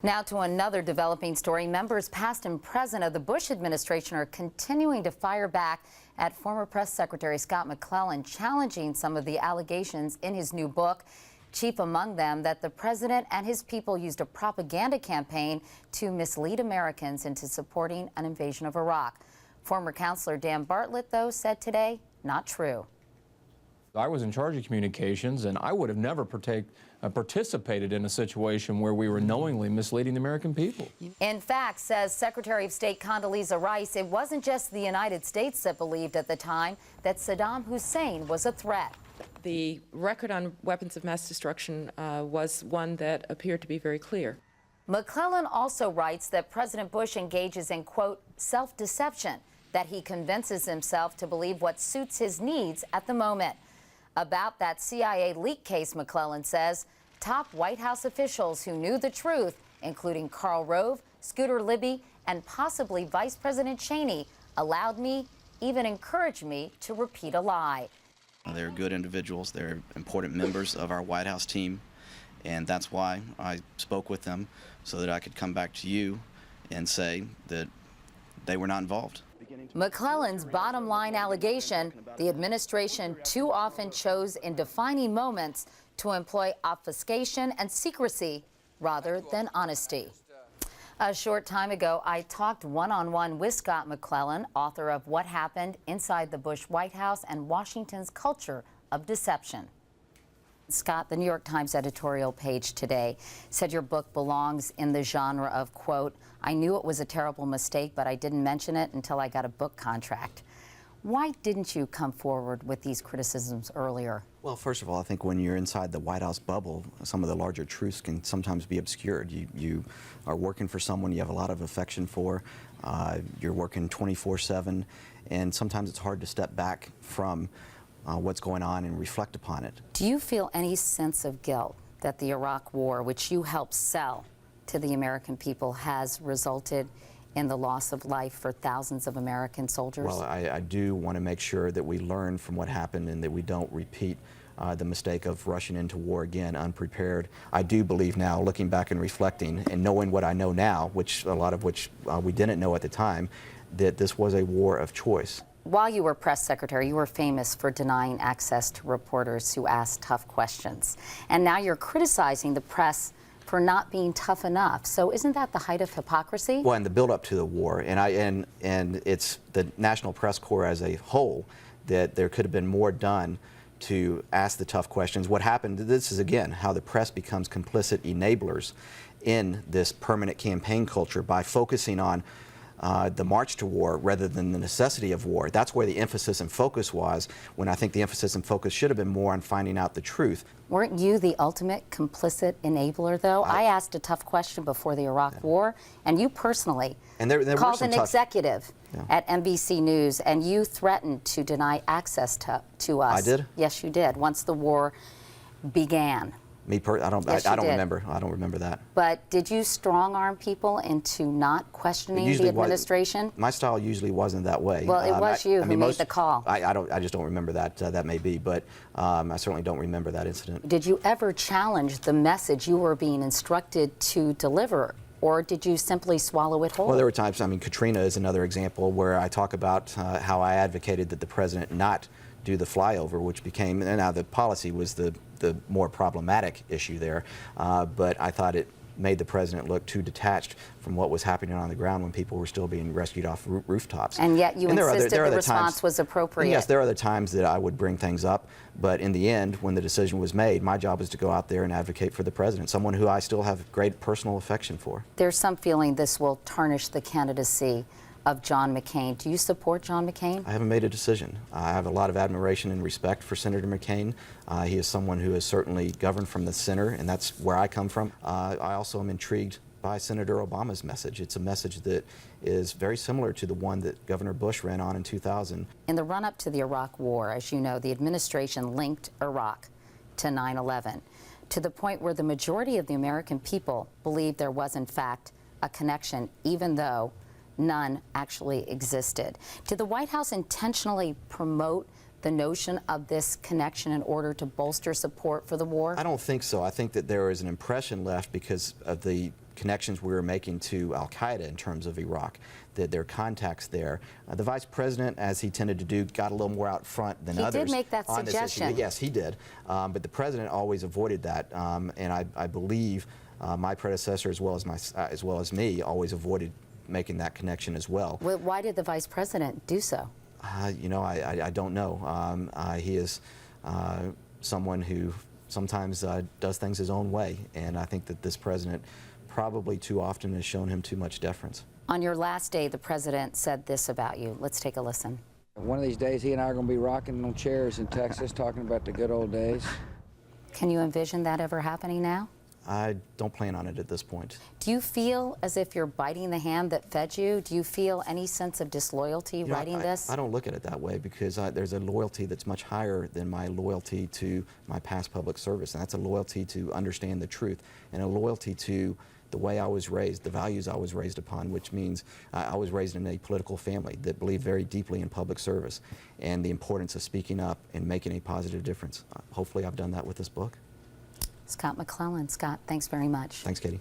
Now to another developing story. Members past and present of the Bush administration are continuing to fire back at former Press Secretary Scott McClellan, challenging some of the allegations in his new book. Chief among them that the president and his people used a propaganda campaign to mislead Americans into supporting an invasion of Iraq. Former counselor Dan Bartlett, though, said today, not true. I was in charge of communications, and I would have never participated in a situation where we were knowingly misleading the American people. In fact, says Secretary of State Condoleezza Rice, it wasn't just the United States that believed at the time that Saddam Hussein was a threat. The record on weapons of mass destruction was one that appeared to be very clear. McClellan also writes that President Bush engages in, quote, self-deception, that he convinces himself to believe what suits his needs at the moment. About that CIA leak case, McClellan says, top White House officials who knew the truth, including Karl Rove, Scooter Libby, and possibly Vice President Cheney, allowed me, even encouraged me, to repeat a lie. They're good individuals. They're important members of our White House team, and that's why I spoke with them so that I could come back to you and say that they were not involved. McClellan's bottom line allegation, the administration too often chose in defining moments to employ obfuscation and secrecy rather than honesty. A short time ago, I talked one-on-one with Scott McClellan, author of What Happened Inside the Bush White House and Washington's Culture of Deception. Scott, the New York Times editorial page today said your book belongs in the genre of, quote, I knew it was a terrible mistake, but I didn't mention it until I got a book contract. Why didn't you come forward with these criticisms earlier? Well, first of all, I think when you're inside the White House bubble, some of the larger truths can sometimes be obscured. You are working for someone you have a lot of affection for. You're working 24/7, and sometimes it's hard to step back from what's going on and reflect upon it. Do you feel any sense of guilt that the Iraq War, which you helped sell to the American people, has resulted in the loss of life for thousands of American soldiers? Well, I do want to make sure that we learn from what happened and that we don't repeat the mistake of rushing into war again unprepared. I do believe now, looking back and reflecting and knowing what I know now, which a lot of which we didn't know at the time, that this was a war of choice. While you were press secretary, you were famous for denying access to reporters who asked tough questions. And now you're criticizing the press for not being tough enough. So isn't that the height of hypocrisy? Well, and the build up to the war, and it's the National Press Corps as a whole, that there could have been more done to ask the tough questions. What happened, this is again how the press becomes complicit enablers in this permanent campaign culture by focusing on the march to war rather than the necessity of war. That's where the emphasis and focus was, when I think the emphasis and focus should have been more on finding out the truth. Weren't you the ultimate complicit enabler, though? I asked a tough question before the Iraq War, and you personally called an executive at NBC News, and you threatened to deny access to us. I did? Yes, you did, once the war began. I don't remember. I don't remember that. But did you strong-arm people into not questioning the administration? My style usually wasn't that way. Well, it was you who made the call. I just don't remember that. That may be, but I certainly don't remember that incident. Did you ever challenge the message you were being instructed to deliver, or did you simply swallow it whole? Well, there were times. I mean, Katrina is another example where I talk about how I advocated that the president not do the flyover, which became, and now the policy was the more problematic issue there, but I thought it made the president look too detached from what was happening on the ground when people were still being rescued off rooftops. And yet you insisted the response was appropriate. Yes, there are other times that I would bring things up, but in the end, when the decision was made, my job was to go out there and advocate for the president, someone who I still have great personal affection for. There's some feeling this will tarnish the candidacy of John McCain. Do you support John McCain? I haven't made a decision. I have a lot of admiration and respect for Senator McCain. He is someone who has certainly governed from the center, and that's where I come from. I also am intrigued by Senator Obama's message. It's a message that is very similar to the one that Governor Bush ran on in 2000. In the run-up to the Iraq War, as you know, the administration linked Iraq to 9/11, to the point where the majority of the American people believed there was, in fact, a connection, even though none actually existed. Did the White House intentionally promote the notion of this connection in order to bolster support for the war? I don't think so. I think that there is an impression left because of the connections we were making to al-Qaeda in terms of Iraq, their contacts there. The vice president, as he tended to do, got a little more out front than others. He did make that on this issue. suggestion. Yes, he did. But the president always avoided that, and I believe my predecessor, as well as me, always avoided making that connection as well. Why did the vice president do so? You know, I don't know. He is someone who sometimes does things his own way, and I think that this president probably too often has shown him too much deference. On your last day, the president said this about you. Let's take a listen. One of these days, he and I are going to be rocking on chairs in Texas, talking about the good old days. Can you envision that ever happening now? I don't plan on it at this point. Do you feel as if you're biting the hand that fed you? Do you feel any sense of disloyalty writing this? I don't look at it that way, because there's a loyalty that's much higher than my loyalty to my past public service, and that's a loyalty to understand the truth, and a loyalty to the way I was raised, the values I was raised upon, which means I was raised in a political family that believed very deeply in public service and the importance of speaking up and making a positive difference. Hopefully I've done that with this book. Scott McClellan. Scott, thanks very much. Thanks, Katie.